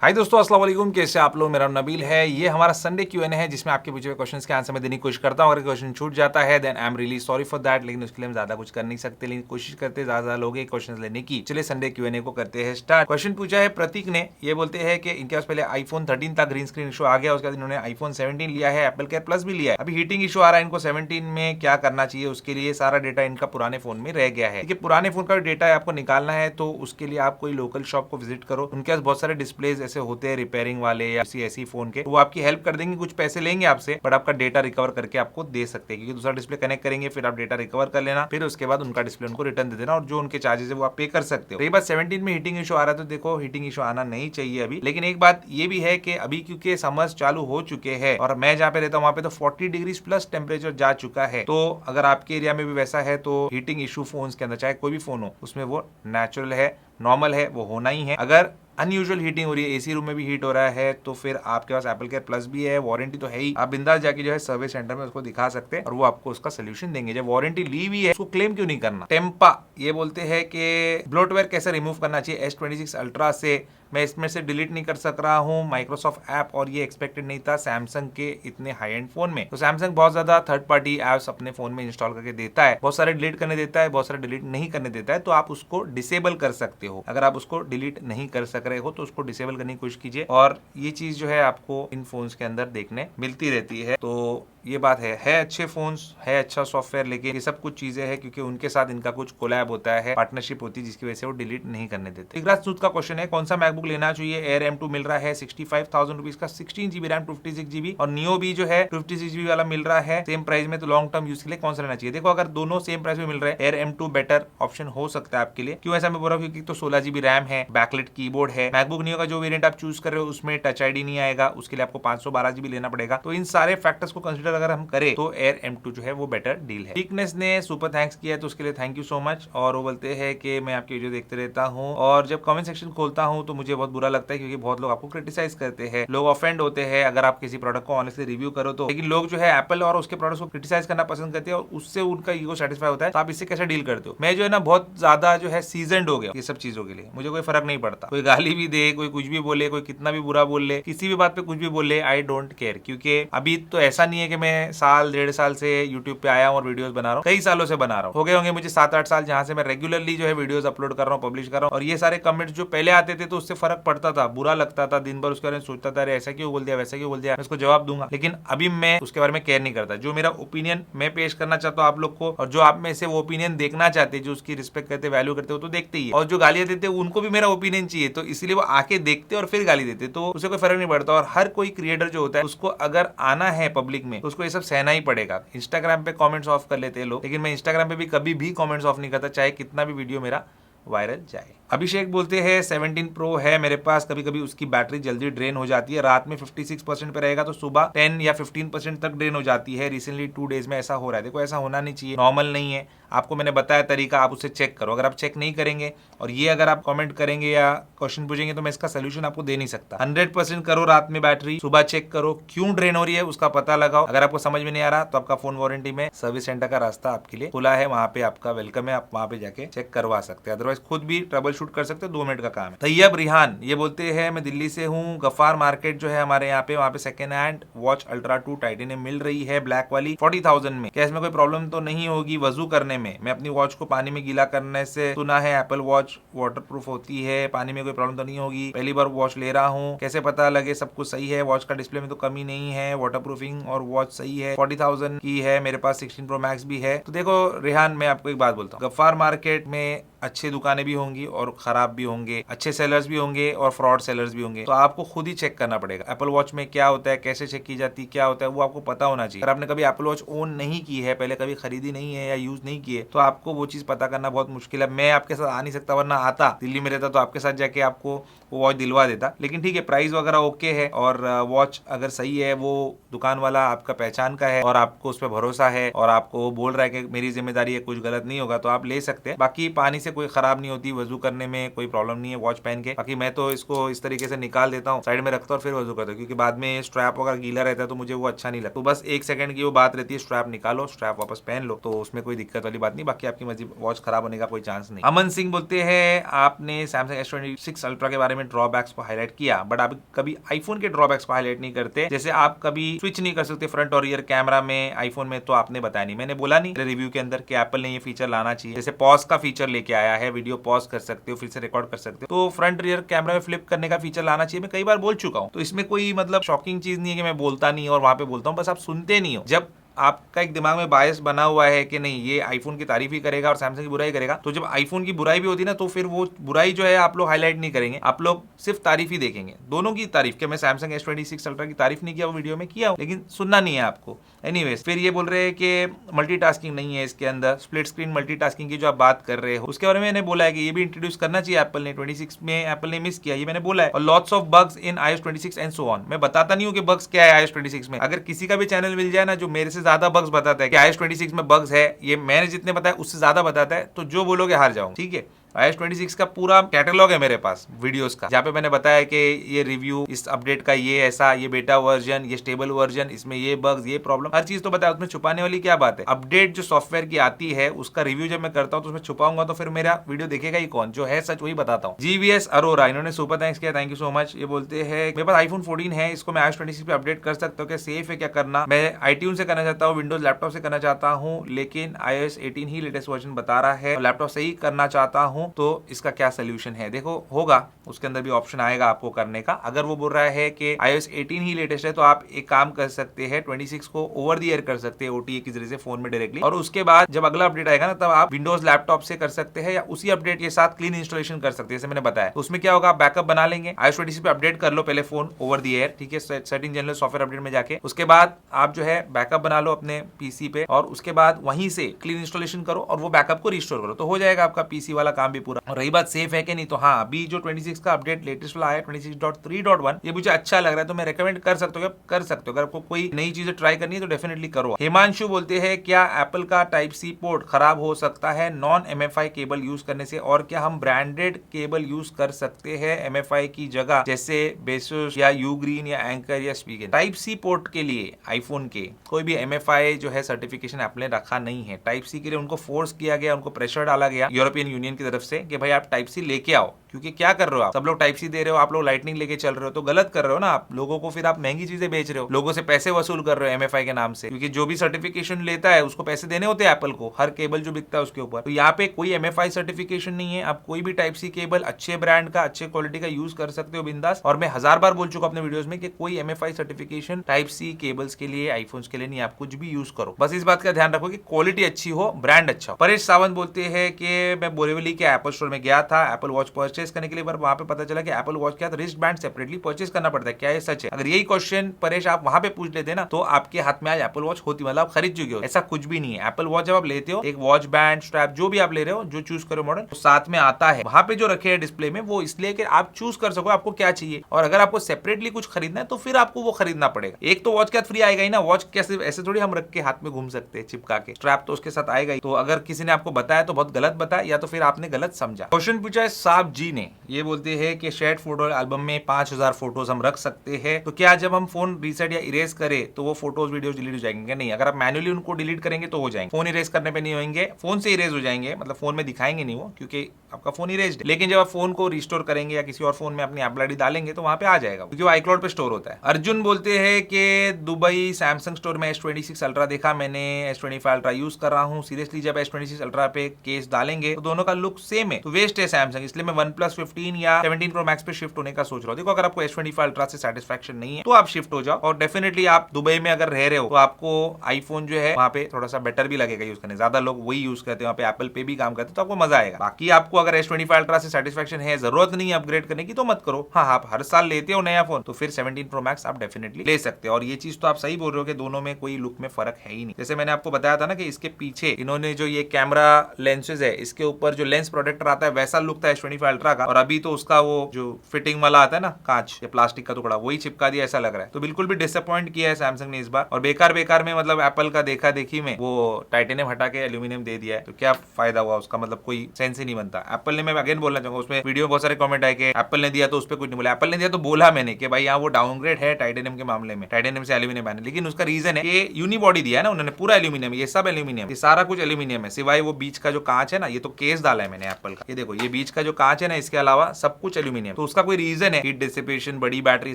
हाय दोस्तों, अस्सलाम वालेकुम। कैसे आप लोग? मेरा नाम नबील है। ये हमारा संडे Q&A है जिसमें आपके पूछे हुए क्वेश्चंस के आंसर मैं देने की कोशिश करता हूँ। अगर क्वेश्चन छूट जाता है then I am really sorry for that, लेकिन उसके लिए हम ज्यादा कुछ कर नहीं सकते, लेकिन कोशिश करते ज्यादा लोग क्वेश्चन लेने की। चलिए संडे Q&A को करते हैं स्टार्ट। क्वेश्चन पूछा है प्रतीक ने। ये बोलते हैं कि इनके पास पहले iPhone 13 था, ग्रीन स्क्रीन इशू आ गया, उसके बाद इन्होंने iPhone 17 लिया है, एप्पल केयर प्लस भी लिया है। अभी हीटिंग इशू आ रहा है इनको 17 में, क्या करना चाहिए? उसके लिए सारा डेटा इनका पुराने फोन में रह गया है। देखिए, पुराने फोन का डेटा आपको निकालना है तो उसके लिए आप कोई लोकल शॉप को विजिट करो। उनके पास बहुत सारे डिस्प्लेज ऐसे होते हैं रिपेयरिंग वाले या किसी ऐसी फोन के, वो आपकी हेल्प कर देंगे, कुछ पैसे लेंगे आपसे, बट आपका डेटा रिकवर करके आपको दे सकते हैं। क्योंकि दूसरा डिस्प्ले कनेक्ट करेंगे, फिर आप डेटा रिकवर कर लेना, फिर उसके बाद उनका डिस्प्ले उनको रिटर्न दे देना, और जो उनके चार्जेस है वो आप पे कर सकते हो। रही बात 17 में हीटिंग इशू आ रहा है, तो देखो हीटिंग इशू आना नहीं चाहिए अभी। लेकिन एक बात ये भी है कि अभी क्योंकि समर्स चालू हो चुके हैं और मैं जहाँ पे रहता हूँ वहाँ पे तो 40 डिग्री प्लस टेम्परेचर जा चुका है, तो अगर आपके एरिया में भी वैसा है तो हीटिंग इशू फोन के अंदर, चाहे कोई भी फोन हो, उसमें वो नेचुरल है, नॉर्मल है, वो होना ही है। अगर अनयूजुअल हीटिंग हो रही है, एसी रूम में भी हीट हो रहा है, तो फिर आपके पास एप्पल केयर प्लस भी है, वारंटी तो है ही, आप बिंदास जाके जो है सर्विस सेंटर में उसको दिखा सकते हैं और वो आपको उसका सोल्यूशन देंगे। जब वारंटी ली हुई है उसको क्लेम क्यों नहीं करना? टेम्पा ये बोलते हैं कि ब्लोटवेयर कैसे रिमूव करना चाहिए S26 अल्ट्रा से। मैं इसमें से डिलीट नहीं कर सक रहा हूँ माइक्रोसॉफ्ट ऐप, और ये एक्सपेक्टेड नहीं था सैमसंग के इतने हाई एंड फोन में। तो सैमसंग बहुत ज्यादा थर्ड पार्टी एप्स अपने फोन में इंस्टॉल करके देता है, बहुत सारे डिलीट करने देता है, बहुत सारे डिलीट नहीं करने देता है, तो आप उसको डिसेबल कर सकते हो। अगर आप उसको डिलीट नहीं कर सक रहे हो तो उसको डिसेबल करने की कोशिश कीजिए, और ये चीज जो है आपको इन फोन्स के अंदर देखने मिलती रहती है। तो ये बात है अच्छे फोन्स है, अच्छा सॉफ्टवेयर, लेकिन ये सब कुछ चीजें हैं क्योंकि उनके साथ इनका कुछ कोलैब होता है, पार्टनरशिप होती है, जिसकी वजह से वो डिलीट नहीं करने देते। इकराज सूद का क्वेश्चन है, कौन सा मैकबुक लेना चाहिए? एयर M2 मिल रहा है 65,000 रुपीज का, 16 GB रैम 56 GB, और नियो भी जो है 56 GB वाला मिल रहा है सेम प्राइस में। तो लॉन्ग टर्म यूज के लिए कौन सा लेना चाहिए? देखो, अगर दोनों सेम प्राइस में मिल रहे हैं, एयर M2 बेटर ऑप्शन हो सकता है आपके लिए। क्यों ऐसा मैं बोल रहा हूँ? क्योंकि तो 16 GB रैम है, बैकलाइट कीबोर्ड है। मैकबुक नियो का जो वेरिएंट आप चूज कर रहे हो उसमें टच ID नहीं आएगा, उसके लिए आपको 512 GB लेना पड़ेगा। तो इन सारे फैक्टर्स को कंसिडर अगर हम करें तो एयर M2 जो है वो बेटर डील है। वीकनेस ने सुपर थैंक्स किया है, तो उसके लिए थैंक यू सो मच। और वो बोलते हैं कि मैं आपकी वीडियो देखते रहता हूँ और जब कमेंट सेक्शन खोलता हूँ तो मुझे बहुत बुरा लगता है, क्योंकि बहुत लोग आपको क्रिटिसाइज करते हैं, लोग ऑफेंड होते हैं अगर आप किसी प्रोडक्ट को ऑनेस्टली रिव्यू करो तो। लेकिन लोग जो है एप्पल और उसके प्रोडक्ट्स को क्रिटिसाइज करना पसंद करते हैं और उससे उनका ईगो सेटिस्फाई होता है। तो आप इससे कैसे डील करते हो? मैं जो है ना बहुत ज्यादा जो है सीजनड हो गया ये सब चीजों के लिए, मुझे कोई फर्क नहीं पड़ता। कोई गाली भी दे, कोई कुछ भी बोले, कोई कितना भी बुरा बोल ले, किसी भी बात पे कुछ भी बोल ले, आई डोंट केयर। क्योंकि अभी तो ऐसा नहीं है कि मैं साल 1.5 साल से यूट्यूब पे आया हूँ और वीडियोस बना रहा हूँ, कई सालों से बना रहा हूँ। हो गए होंगे मुझे 7-8 साल जहां से मैं रेगुलरली जो है वीडियोस अपलोड कर रहा हूँ, पब्लिश कर रहा हूँ। और ये सारे कमेंट्स जो पहले आते थे तो उससे फर्क पड़ता था, बुरा लगता था, दिन भर उसके बारे में सोचता था, अरे ऐसा क्यों बोल दिया, वैसा क्यों बोल दिया, मैं उसको जवाब दूंगा। लेकिन अभी मैं उसके बारे में केयर नहीं करता। जो मेरा ओपिनियन मैं पेश करना चाहता हूँ आप लोग को, और जो आप में से वो ओपिनियन देखना चाहते, जो उसकी रिस्पेक्ट करते, वैल्यू करते हो, तो देखते ही है। और जो गालियां देते उनको भी मेरा ओपिनियन चाहिए, तो इसलिए वो आके देखते और फिर गाली देते, तो उसे कोई फर्क नहीं पड़ता। और हर कोई क्रिएटर जो होता है उसको अगर आना है पब्लिक में तो उसको ये सब सहना ही पड़ेगा। इंस्टाग्राम पे कमेंट्स ऑफ कर लेते हैं लोग, लेकिन मैं इंस्टाग्राम पे भी कभी भी कमेंट्स ऑफ नहीं करता, चाहे कितना भी वीडियो मेरा वायरल जाए। अभिषेक बोलते हैं 17 प्रो है मेरे पास, कभी कभी उसकी बैटरी जल्दी ड्रेन हो जाती है, रात में 56% पे रहेगा तो सुबह 10 या 15% तक ड्रेन हो जाती है। रिसेंटली 2 डेज में ऐसा हो रहा है। देखो, ऐसा होना नहीं चाहिए, नॉर्मल नहीं है। आपको मैंने बताया तरीका, आप उसे चेक करो। अगर आप चेक नहीं करेंगे और ये अगर आप कमेंट करेंगे या क्वेश्चन पूछेंगे तो मैं इसका सोल्यूशन आपको दे नहीं सकता। 100% करो रात में बैटरी, सुबह चेक करो क्यों ड्रेन हो रही है, उसका पता लगाओ। अगर आपको समझ में नहीं आ रहा तो आपका फोन वारंटी में सर्विस सेंटर का रास्ता आपके लिए खुला है, वहां पे आपका वेलकम है, आप वहां पे जाके चेक करवा सकते हैं। अदरवाइज खुद भी ट्रबल शूट कर सकते हो, 2 मिनट का काम है। तैयब रिहान ये बोलते हैं मैं दिल्ली से हूँ, गफ्फार मार्केट जो है हमारे यहाँ पे, वहाँ पे second hand watch ultra 2 titanium मिल रही है ब्लैक वाली 40,000 में। क्या इसमें कोई प्रॉब्लम तो नहीं होगी वजू करने में? मैं अपनी वॉच को पानी में गीला करने से सुना है एप्पल वॉच वाटरप्रूफ होती है, पानी में कोई प्रॉब्लम तो नहीं होगी? पहली बार वॉच ले रहा हूँ, कैसे पता लगे सब कुछ सही है? वॉच का डिस्प्ले में तो कमी नहीं है, वाटरप्रूफिंग और वॉच सही है, 40,000 की है, मेरे पास 16 प्रो मैक्स भी है। तो देखो रेहान, मैं आपको एक बात बोलता हूँ, गफ्फार मार्केट में अच्छी दुकानें भी होंगी और खराब भी होंगे, अच्छे सेलर्स भी होंगे और फ्रॉड सेलर्स भी होंगे। तो आपको खुद ही चेक करना पड़ेगा एप्पल वॉच में क्या होता है, कैसे चेक की जाती है, क्या होता है, वो आपको पता होना चाहिए। अगर आपने कभी एप्पल वॉच ओन नहीं की है, पहले कभी खरीदी नहीं है या यूज नहीं की है, तो आपको वो चीज पता करना बहुत मुश्किल है। मैं आपके साथ आ नहीं सकता, वरना आता, दिल्ली में रहता तो आपके साथ जाके आपको वो वॉच दिलवा देता। लेकिन ठीक है, प्राइस वगैरह ओके है और वॉच अगर सही है, वो दुकान वाला आपका पहचान का है और आपको उस पर भरोसा है और आपको वो बोल रहा है कि मेरी जिम्मेदारी है, कुछ गलत नहीं होगा, तो आप ले सकते हैं। बाकी पानी से से कोई खराब नहीं होती, वजू करने में कोई प्रॉब्लम नहीं है वॉच पहन के। बाकी मैं तो इसको इस तरीके से निकाल देता हूँ, साइड में रखता हूँ और फिर वजू करता हूँ, क्योंकि बाद में स्ट्रैप अगर गीला रहता है तो मुझे वो अच्छा नहीं लगता। तो बस 1 सेकंड की वो बात रहती है, स्ट्रैप निकालो, स्ट्रैप वापस पहन लो, तो उसमें कोई दिक्कत वाली बात नहीं। बाकी आपकी मर्जी, वॉच खराब होने का कोई चांस नहीं। अमन सिंह बोलते हैं आपने सैमसंग S26 अल्ट्रा के बारे में ड्रॉबैक्स को हाईलाइट किया, बट आप कभी आईफोन के ड्रॉबैक्स को हाईलाइट नहीं करते, जैसे आप कभी स्विच नहीं कर सकते फ्रंट और रियर कैमरा में आईफोन में, तो आपने बताया नहीं। मैंने बोला नहीं रिव्यू के अंदर कि एप्पल ने ये फीचर लाना चाहिए, जैसे पॉज का फीचर लेके आया है, वीडियो पॉज कर सकते हो, फिर से रिकॉर्ड कर सकते हो, तो फ्रंट रियर कैमरा में फ्लिप करने का फीचर लाना चाहिए। मैं कई बार बोल चुका हूँ, तो इसमें कोई मतलब शॉकिंग चीज नहीं है कि मैं बोलता नहीं और वहां पे बोलता हूँ, बस आप सुनते नहीं हो। जब आपका एक दिमाग में बायस बना हुआ है कि नहीं ये आईफोन की तारीफ ही करेगा और सैमसंग की बुराई करेगा, तो जब आईफोन की बुराई भी होती है ना, तो फिर वो बुराई जो है आप लोग हाईलाइट नहीं करेंगे, आप लोग सिर्फ तारीफ ही देखेंगे, दोनों की तारीफ। कि मैं सैमसंग S26 अल्ट्रा की तारीफ नहीं किया, वो वीडियो में किया, लेकिन सुनना नहीं है आपको। एनीवेज, फिर ये बोल रहे हैं कि मल्टीटास्किंग नहीं है इसके अंदर, स्प्लिट स्क्रीन मल्टीटास्किंग की जो आप बात कर रहे हो, उसके बारे में मैंने बोला है कि ये भी इंट्रोड्यूस करना चाहिए एप्पल ने। 26 में एप्पल ने मिस किया, ये मैंने बोला है। और lots of bugs in iOS 26 and so on. मैं बताता नहीं हूँ कि बग्स क्या है iOS 26 में। अगर किसी का भी चैनल मिल जाए ना जो मेरे से ज्यादा बग्स बताता है कि iOS 26 में बग्स है, ये मैंने जितने बताया उससे ज्यादा बताता है, तो जो बोलोगे हार जाऊंगा, ठीक है। iOS 26 का पूरा कैटलॉग है मेरे पास वीडियोस का, जहाँ पे मैंने बताया कि ये रिव्यू, इस अपडेट का ये ऐसा, ये बेटा वर्जन, ये स्टेबल वर्जन, इसमें ये बग्स, ये प्रॉब्लम, हर चीज तो बताया। उसमें छुपाने वाली क्या बात है? अपडेट जो सॉफ्टवेयर की आती है उसका रिव्यू जब मैं करता हूँ तो उसमें छुपाऊंगा तो फिर मेरा वीडियो देखेगा ही कौन? जो है सच वही बताता हूँ। GVS अरोरा, इन्होंने सुपर थैंक्स किया, थैंक यू सो मच। ये बोलते हैं मेरे पास iPhone 14 है, इसको मैं iOS 26 पे अपडेट कर सकता हूँ क्या? सेफ है क्या करना? मैं iTunes से करना चाहता हूँ, विंडोज लैपटॉप से करना चाहता हूँ, लेकिन iOS 18 ही लेटेस्ट वर्जन बता रहा है, लैपटॉप से ही करना चाहता हूँ, तो इसका क्या सोल्यूशन है? देखो, होगा उसके अंदर भी ऑप्शन आएगा आपको करने का। अगर वो बोल रहा है कि iOS 18 ही लेटेस्ट है, तो आप एक काम कर सकते हैं, 26 को ओवर द एयर कर सकते हैं OTA के जरिए से फोन में डायरेक्टली, और उसके बाद जब अगला अपडेट आएगा ना, तब आप विंडोज लैपटॉप से कर सकते हैं या उसी अपडेट के साथ क्लीन इंस्टॉलेशन कर सकते हैं, जैसे मैंने बताया। तो उसमें क्या होगा, आप बैकअप बना लेंगे, iOS 26 पे अपडेट कर लो पहले फोन ओवर द एयर, ठीक है, सेटिंग जनरल सॉफ्टवेयर अपडेट में जाके, उसके बाद आप जो है बैकअप बना लो अपने पीसी पे, और उसके बाद वहीं से क्लीन इंस्टॉलेशन करो और वो बैकअप को रिस्टोर करो, तो हो जाएगा आपका पीसी वाला काम भी पूरा। और रही बात सेफ है कि नहीं, तो हाँ, अभी जो 26 का अपडेट लेटेस्ट वाला आया 26.3.1, ये मुझे अच्छा लग रहा है, तो मैं रेकमेंड कर सकता हूँ, कर सकते हो। अगर आपको कोई नई चीजें ट्राई करनी है तो डेफिनेटली करो। हिमांशु बोलते हैं क्या एप्पल का टाइप सी पोर्ट खराब हो सकता है नॉन MFI केबल यूज करने से, और क्या हम ब्रांडेड केबल यूज कर सकते हैं MFI की जगह, जैसे बेसुस या यूग्रीन या एंकर या स्पीकर? टाइप सी पोर्ट के लिए आईफोन के कोई भी MFI जो है सर्टिफिकेशन एप्पल ने रखा नहीं है। टाइप सी के लिए उनको फोर्स किया गया, उनको प्रेशर डाला गया यूरोपियन यूनियन की तरफ से कि भाई आप टाइप सी लेके आओ, क्योंकि क्या कर रहे हो आप, सब लोग टाइप सी दे रहे हो, आप लोग लाइटनिंग लेके चल रहे हो, तो गलत कर रहे हो ना आप लोगों को, फिर आप महंगी चीजें बेच रहे हो, लोगों से पैसे वसूल कर रहे हो MFI के नाम से, क्योंकि जो भी सर्टिफिकेशन लेता है उसको पैसे देने होते हैं एप्पल को, हर केबल जो बिकता है उसके ऊपर। तो यहाँ पे कोई MFI सर्टिफिकेशन नहीं है, आप कोई भी टाइप सी केबल अच्छे ब्रांड का, अच्छे क्वालिटी का यूज कर सकते हो बिंदास। और मैं 1000 बार बोल चुका अपने वीडियोस में कि कोई MFI certification type C cables के लिए, आईफोन्स के लिए नहीं, आप कुछ भी यूज करो, बस इस बात का ध्यान रखो कि क्वालिटी अच्छी हो, ब्रांड अच्छा हो। परेश सावंत बोलते हैं कि मैं बोरीवली के एप्पल स्टोर में गया था एप्पल वॉच परचेज करने के लिए, पर वहां पे पता चला कि एप्पल वॉच क्या रिस्ट बैंड सेपरेटली परचेज करना पड़ता है, क्या ये सच है? अगर यही क्वेश्चन परेश आप वहां पे पूछ लेते ना, तो आपके हाथ में आज एप्पल वॉच होती, मतलब आप खरीद चुके हो। ऐसा कुछ भी नहीं है। एप्पल वॉच जब आप लेते हो, एक वॉच बैंड, स्ट्रैप, जो भी आप ले रहे हो, जो चूज करो मॉडल, तो साथ में आता है। वहां पे जो रखे हैं डिस्प्ले में, वो इसलिए कि आप चूज कर सको आपको क्या चाहिए, और अगर आपको सेपरेटली कुछ खरीदना है तो फिर आपको वो खरीदना पड़ेगा। एक तो वॉच के साथ फ्री आएगा ही ना, वॉच कैसे ऐसे थोड़ी हम रख के हाथ में घूम सकते हैं चिपका के, स्ट्रैप तो उसके साथ आएगा ही। तो अगर किसी ने आपको बताया तो बहुत गलत बताया, या तो फिर आपने गलत समझा। क्वेश्चन पूछा है साहब जी ने, ये बोलते हैं कि शेयर्ड फोटो एल्बम में 5000 फोटोज हम रख सकते हैं, तो क्या जब हम फोन रीसेट या इरेज करें तो वो फोटोज वीडियोस डिलीट हो जाएंगे? नहीं, अगर आप मैन्युअली उनको डिलीट करेंगे तो हो जाएंगे, फोन इरेज करने पे नहीं होंगे, फोन से इरेज हो जाएंगे, मतलब फोन में दिखाएंगे नहीं वो, क्योंकि आपका फोन इरेज है। लेकिन जब आप फोन को रिस्टोर करेंगे या किसी और फोन में अपनी एप्पल आईडी डालेंगे तो वहां पे आ जाएगा, क्योंकि वो iCloud पे स्टोर होता है। अर्जुन बोलते हैं कि दुबई सैमसंग स्टोर में S26 अल्ट्रा देखा, मैंने S25 अल्ट्रा यूज कर रहा हूँ, सीरियसली जब S26 अल्ट्रा पे केस डालेंगे तो दोनों का लुक सेम है, तो वेस्ट है सैमसंग, इसलिए मैं OnePlus 15 या 17 Pro Max पे शिफ्ट होने का सोच रहा हूँ। देखो, अगर आपको S25 अल्ट्रा से सेटिस्फैक्शन नहीं है तो आप शिफ्ट हो जाओ, और डेफिनेटली आप दुबई में अगर रह रहे हो तो आपको आईफोन जो है वहाँ पे थोड़ा सा बेटर भी लगेगा यूज करने, ज्यादा लोग वही यूज करते हैं, वहाँ पे एप्पल पे भी काम करते हैं, तो आपको मजा आएगा। बाकी आपको अगर S25 अल्ट्रा से सेटिस्फैक्शन है, जरूरत नहीं है अपग्रेड करने की, तो मत करो। हाँ, आप हर साल लेते हो नया फोन, तो फिर 17 Pro Max आप डेफिनेटली ले सकते हो। और ये चीज तो आप सही बोल रहे हो कि दोनों में कोई लुक में फर्क है ही नहीं। जैसे मैंने आपको बताया था ना कि इसके पीछे इन्होंने जो ये कैमरा लेंसेज है, इसके ऊपर जो लेंस प्रोटेक्टर आता है, वैसा लुक था S25 अल्ट्रा एक्स्ट्रा का, और अभी तो उसका वो जो फिटिंग वाला आता है ना कांच या प्लास्टिक का टुकड़ा वही चिपका दिया ऐसा लग रहा है। तो बिल्कुल भी डिसअपॉइंट किया है सैमसंग ने इस बार, और बेकार बेकार में मतलब एप्पल का देखा देखी में वो टाइटेनियम हटा के एल्यूमिनियम दे दिया है, तो क्या फायदा हुआ उसका, मतलब कोई सेंस ही नहीं बनता। एप्पल ने, मैं अगेन बोलना चाहूंगा, उसमें वीडियो में बहुत सारे कमेंट आए कि एप्पल ने दिया तो उस पर कुछ नहीं बोला। एप्पल ने दिया तो बोला मैंने कि भाई यहाँ वो डाउनग्रेड है टाइटेनियम के मामले में, टाइटेनियम से एल्यूमिनियम आने, लेकिन उसका रीजन है ये यूनिबॉडी दिया है ना उन्होंने, पूरा एल्यूमिनियम, ये सब एल्यूमिनियम, ये सारा कुछ एल्यूमिनियम है, सिवाय वो बीच का जो कांच है ना, ये तो केस डाला है मैंने एप्पल का, ये देखो ये बीच का जो कांच है ना, इसके अलावा सब कुछ एल्यूमिनियम। तो उसका कोई रीजन है, हीट डिसिपेशन, बड़ी बैटरी,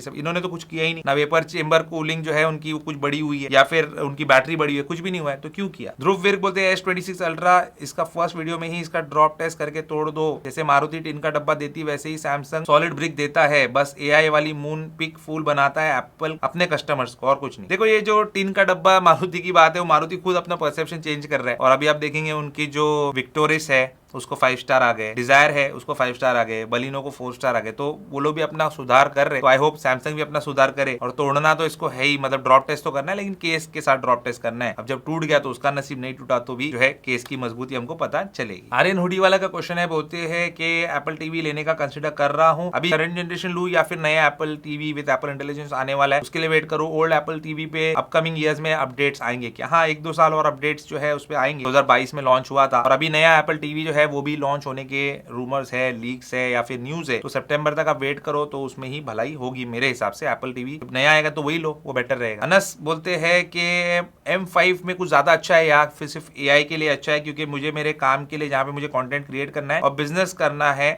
सब इन्होंने तो कुछ किया ही नहीं ना, वेपर चेंबर कूलिंग जो है उनकी कुछ बड़ी हुई है या फिर उनकी बैटरी बड़ी हुई है, कुछ भी नहीं हुआ है, तो क्यों किया। ध्रुव विर्क बोलते हैं S26 अल्ट्रा इसका फर्स्ट वीडियो में ही इसका ड्रॉप टेस्ट करके तोड़ दो, जैसे मारुति टिन का डब्बा देती वैसे ही सैमसंग सॉलिड ब्रिक देता है, बस AI वाली मून पिक फूल बनाता है एप्पल अपने कस्टमर्स को, और कुछ नहीं। देखो ये जो टिन का डब्बा मारुति की बात है, वो मारुति खुद अपना परसेप्शन चेंज कर रहा है, और अभी आप देखेंगे उनकी जो विक्टोरिस है उसको 5 स्टार आ गए, डिजायर है उसको 5 स्टार आ गए, बलिनो को 4 स्टार आ गए, तो वो लोग भी अपना सुधार कर रहे। तो आई होप सैमसंग भी अपना सुधार करे, और तोड़ना तो इसको है ही, मतलब ड्रॉप टेस्ट तो करना है, लेकिन केस के साथ ड्रॉप टेस्ट करना है। अब जब टूट गया तो उसका नसीब, नहीं टूटा तो भी जो है केस की मजबूती हमको पता चलेगी। आर्यन हुडी वाला का क्वेश्चन है, बोलते हैं कि एप्पल टीवी लेने का कंसिडर कर रहा हूँ, अभी करंट जनरेशन लू या फिर नया Apple TV with Apple intelligence आने वाला है, उसके लिए वेट करो। ओल्ड एप्पल टीवी पे अपकमिंग ईयर्स में अपडेट्स आएंगे क्या? हाँ, 1-2 साल और अपडेट्स जो है उस पर आएंगे। 2022 में लॉन्च हुआ था, और अभी नया एप्पल टीवी जो है वो भी लॉन्च होने के रूमर्स है, लीक्स है या फिर न्यूज है, तो सितंबर तक आप वेट करो, तो उसमें ही भलाई होगी मेरे हिसाब से। एप्पल टीवी नया आएगा तो वही लो, वो बेटर रहेगा। अनस बोलते हैं कि M5 में कुछ ज्यादा अच्छा है या फिर सिर्फ AI के लिए अच्छा है, क्योंकि मुझे मेरे काम के लिए जहाँ पे मुझे कंटेंट क्रिएट करना है और बिजनेस करना है,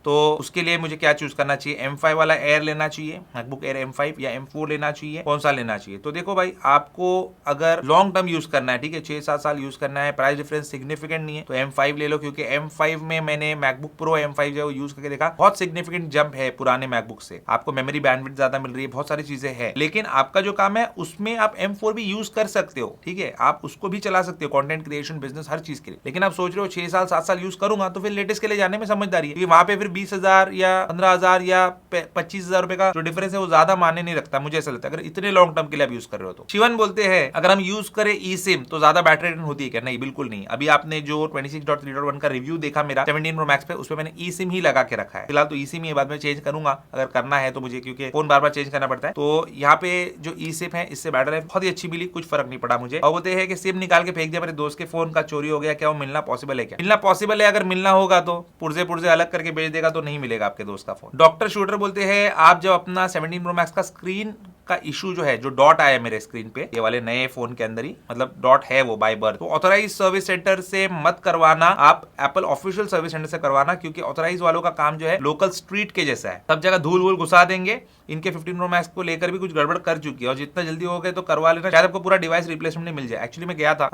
तो उसके लिए मुझे क्या चूज करना चाहिए? M5 वाला एयर लेना चाहिए, मैकबुक एयर M5, या M4 लेना चाहिए, कौन सा लेना चाहिए? तो देखो भाई, आपको अगर लॉन्ग टर्म यूज करना है, ठीक है, 6-7 साल यूज करना है, प्राइस डिफरेंस सिग्निफिकेंट नहीं है, तो M5 ले लो, क्योंकि M5 में मैंने मैकबुक प्रो M5 जो यूज करके देखा, बहुत सिग्निफिकेंट जंप है पुराने मैकबुक से, आपको मेमोरी बैंडविड्थ ज्यादा मिल रही है, बहुत सारी चीजें हैं, लेकिन आपका जो काम है उसमें आप M4 भी यूज कर सकते हो, ठीक है, आप उसको भी चला सकते हो, कंटेंट क्रिएशन, बिजनेस, हर चीज के लिए। लेकिन आप सोच रहे हो 6 साल 7 साल यूज करूंगा, तो फिर लेटेस्ट के लिए जाने में समझदारी है, क्योंकि वहां पे फिर 20,000 या 15,000 या 25,000 रुपए का जो डिफरेंस है वो ज्यादा माने नहीं रखता, मुझे ऐसा लगता है, अगर इतने लॉन्ग टर्म के लिए आप यूज कर रहे हो तो। शिवन बोलते हैं, अगर हम यूज करें eSIM तो ज्यादा बैटरी ड्रेन होती है क्या? नहीं, बिल्कुल नहीं। अभी आपने जो 26.3.1 का रिव्यू देखा मेरा 17 Pro Max पे, उस पे मैंने eSIM ही लगा के रखा है। फिलहाल तो eSIM ही, बाद में चेंज करूंगा अगर करना है तो मुझे, क्योंकि फोन बार बार चेंज करना पड़ता है। तो यहाँ पे जो eSIM है इससे बैटरी लाइफ बहुत ही अच्छी मिली, कुछ फर्क नहीं पड़ा मुझे। और बोलते हैं कि सिम निकाल के फेंक दिया मेरे दोस्त के फोन का, चोरी हो गया, क्या वो मिलना पॉसिबल है क्या? मिलना पॉसिबल है, अगर मिलना होगा तो पुर्जे पुर्जे अलग करके बेच देगा तो नहीं मिलेगा आपके दोस्त का फोन। डॉक्टर शूटर बोलते हैं, आप जब अपना 17 Pro Max का स्क्रीन का इशू जो है, जो डॉट आया मेरे स्क्रीन पे, ये वाले नए फोन के अंदर ही, मतलब डॉट है वो बाय बर्थ, तो ऑथराइज सर्विस सेंटर से मत करवाना, आप एप्पल ऑफिशियल सर्विस सेंटर से करवाना, क्योंकि ऑथराइज वालों का काम जो है लोकल स्ट्रीट के जैसा है, सब जगह धूल वूल घुसा देंगे। इनके 15 Pro Max को लेकर भी कुछ गड़बड़ कर चुकी है, और जितना जल्दी हो गए तो करवा लेना, शायद आपको पूरा डिवाइस रिप्लेसमेंट नहीं मिल जाए। एक्चुअली मैं गया था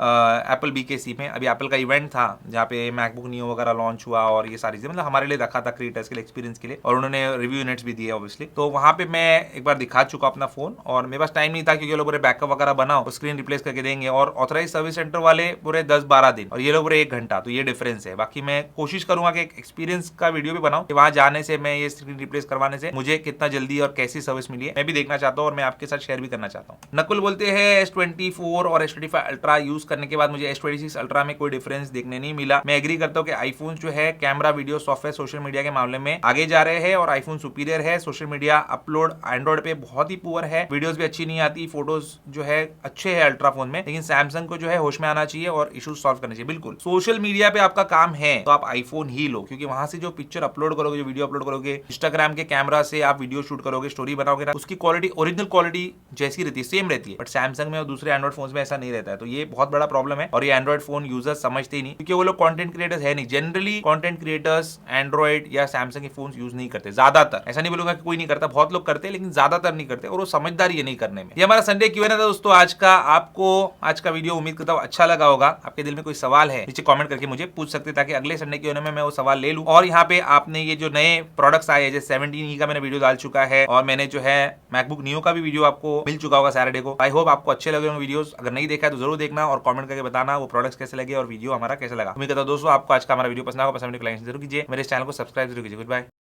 एप्पल BKC में, अभी एप्पल का इवेंट था जहाँ पे मैकबुक नियो वगैरह लॉन्च हुआ, और ये सारी चीजें मतलब हमारे लिए रखा था क्रिएटर्स के लिए, एक्सपीरियंस के लिए, और उन्होंने रिव्यू यूनिट्स भी दिए ऑब्वियसली। तो वहाँ पे मैं एक बार दिखा चुका अपना फोन, और मेरे पास टाइम नहीं था, क्योंकि ये लोग पूरे बैकअप वगैरह बनाओ, स्क्रीन रिप्लेस करके देंगे, और ऑथराइज सर्विस सेंटर वाले पूरे 10-12 दिन, और ये लोग पूरे 1 घंटा, तो ये डिफरेंस है। बाकी मैं कोशिश करूंगा कि एक्सपीरियंस का वीडियो भी बनाऊं, कि वहां जाने से, मैं ये स्क्रीन रिप्लेस करवाने से मुझे कितना जल्दी और कैसी सर्विस मिली है, मैं भी देखना चाहता हूं, और मैं आपके साथ शेयर भी करना चाहता हूं। नकुल बोलते हैं, S24 और S25 अल्ट्रा यूज करने के बाद मुझे S26 अल्ट्रा में कोई डिफरेंस देखने नहीं मिला। मैं एग्री करता हूं कि आईफोन जो है camera, video, software, social media के मामले में आगे जा रहे हैं, और आईफोन सुपीरियर है। सोशल मीडिया अपलोड एंड्रॉइड पे बहुत ही पुअर है, वीडियोस भी अच्छी नहीं आती, फोटोज जो है अच्छे है अल्ट्रा फोन में, लेकिन सैमसंग को जो है होश में आना चाहिए और इश्यूज सॉल्व करने चाहिए। बिल्कुल सोशल मीडिया पे आपका काम है तो आप आईफोन ही लो, क्योंकि वहां से जो पिक्चर अपलोड करोगे, जो वीडियो अपलोड करोगे, इंस्टाग्राम के कैमरा से आप वीडियो शूट करोगे, स्टोरी बनाओगे ना, उसकी क्वालिटी, ओरिजिनल क्वालिटी जैसी रहती है, सेम रहती है। बट सैमसंग में और दूसरे एंड्रॉइड फोन में ऐसा नहीं रहता है, तो ये बहुत बड़ा प्रॉब्लम है, और ये एंड्रॉइड फोन यूजर्स समझते ही नहीं, क्योंकि वो लोग कंटेंट क्रिएटर्स है नहीं। जनरली कंटेंट क्रिएटर्स एंड्रॉइड या सैमसंग के फोन यूज नहीं करते, ज्यादातर, ऐसा नहीं बोलूंगा कि कोई नहीं करता, बहुत लोग करते हैं, लेकिन ज्यादातर नहीं करते, और वो समझदारी है नहीं करने में। ये हमारा संडे Q&A था दोस्तों आज का। आपको आज का वीडियो उम्मीद करता हूँ अच्छा लगा होगा। आपके दिल में कोई सवाल है नीचे कमेंट करके मुझे पूछ सकते, ताकि अगले संडे Q&A में मैं वो सवाल ले लूं। और यहाँ पे आपने ये जो नए प्रोडक्ट्स आए, जैसे 17E का मैंने वीडियो डाल चुका है, और मैंने जो है मैकबुक नियो का भी वीडियो आपको मिल चुका होगा सैटरडे को। आई होप आपको अच्छे लगे वीडियोस, अगर नहीं देखा है तो जरूर देखना, और कमेंट करके बताना वो प्रोडक्ट्स कैसे लगे और वीडियो हमारा कैसा लगा। उम्मीद करता हूं दोस्तों आपको आज का हमारा वीडियो पसंद आएगा, पसंद लाइक जरूर कीजिए, मेरे चैनल को सब्सक्राइब जरूर कीजिए। Good bye.